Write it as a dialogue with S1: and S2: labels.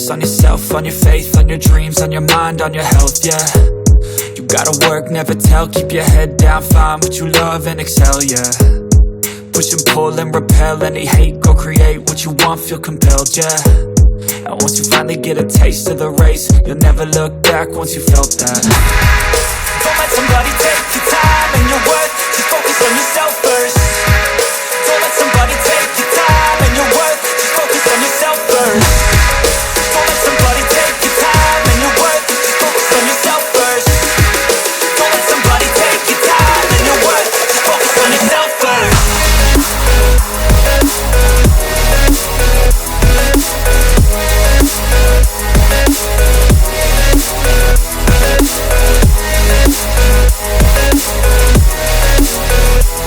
S1: focus on yourself, on your faith, on your dreams, on your mind, on your health, yeah. You gotta work, never tell, keep your head down, find what you love and excel, yeah. Push and pull and repel any hate, go create what you want, feel compelled, yeah. And once you finally get a taste of the race, you'll never look back once you felt that. Don't let somebody take